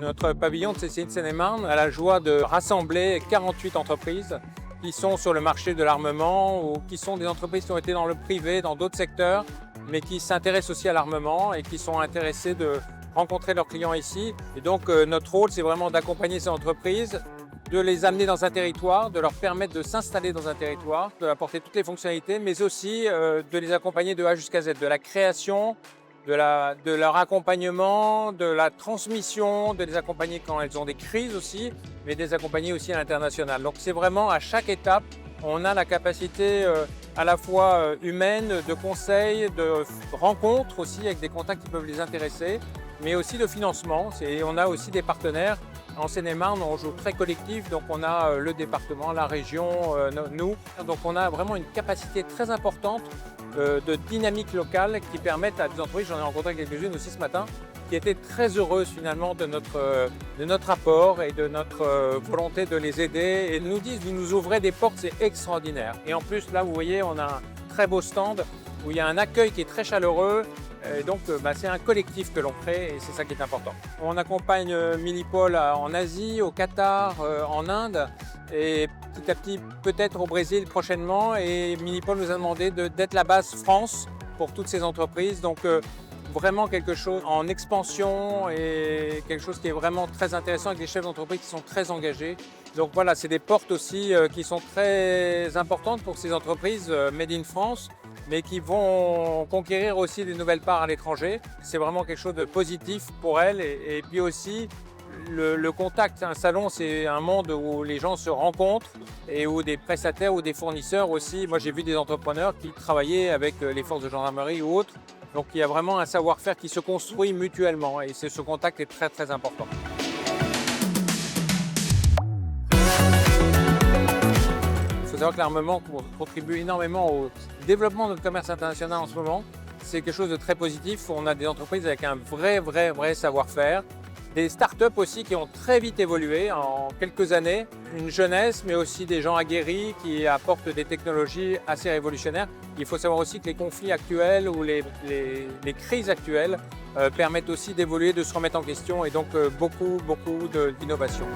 Notre pavillon de CCI de Seine-et-Marne a la joie de rassembler 48 entreprises qui sont sur le marché de l'armement ou qui sont des entreprises qui ont été dans le privé, dans d'autres secteurs, mais qui s'intéressent aussi à l'armement et qui sont intéressés de rencontrer leurs clients ici. Et donc notre rôle, c'est vraiment d'accompagner ces entreprises, de les amener dans un territoire, de leur permettre de s'installer dans un territoire, de apporter toutes les fonctionnalités, mais aussi de les accompagner de A jusqu'à Z, de la création, de leur accompagnement, de la transmission, de les accompagner quand elles ont des crises aussi, mais de les accompagner aussi à l'international. Donc c'est vraiment à chaque étape, on a la capacité à la fois humaine, de conseil, de rencontres aussi avec des contacts qui peuvent les intéresser, mais aussi de financement. On a aussi des partenaires. En Seine-et-Marne, on joue très collectif, donc on a le département, la région, nous. Donc on a vraiment une capacité très importante de dynamique locale qui permettent à des entreprises, j'en ai rencontré quelques-unes aussi ce matin, qui étaient très heureuses finalement de notre apport et de notre volonté de les aider. Et nous disent, vous nous ouvrez des portes, c'est extraordinaire. Et en plus, là, vous voyez, on a un très beau stand où il y a un accueil qui est très chaleureux. Et donc, c'est un collectif que l'on crée et c'est ça qui est important. On accompagne Milipol en Asie, au Qatar, en Inde et petit à petit peut-être au Brésil prochainement. Et Milipol nous a demandé d'être la base France pour toutes ces entreprises. Donc, vraiment quelque chose en expansion et quelque chose qui est vraiment très intéressant avec des chefs d'entreprise qui sont très engagés. Donc voilà, c'est des portes aussi qui sont très importantes pour ces entreprises Made in France, mais qui vont conquérir aussi des nouvelles parts à l'étranger. C'est vraiment quelque chose de positif pour elles. Et puis aussi, le contact, un salon, c'est un monde où les gens se rencontrent et où des prestataires ou des fournisseurs aussi. Moi, j'ai vu des entrepreneurs qui travaillaient avec les forces de gendarmerie ou autres. Donc, il y a vraiment un savoir-faire qui se construit mutuellement et ce contact est très, très important. Il faut savoir que l'armement contribue énormément au développement de notre commerce international en ce moment. C'est quelque chose de très positif. On a des entreprises avec un vrai savoir-faire. Des startups aussi qui ont très vite évolué en quelques années. Une jeunesse, mais aussi des gens aguerris qui apportent des technologies assez révolutionnaires. Il faut savoir aussi que les conflits actuels ou les crises actuelles permettent aussi d'évoluer, de se remettre en question et donc beaucoup d'innovation.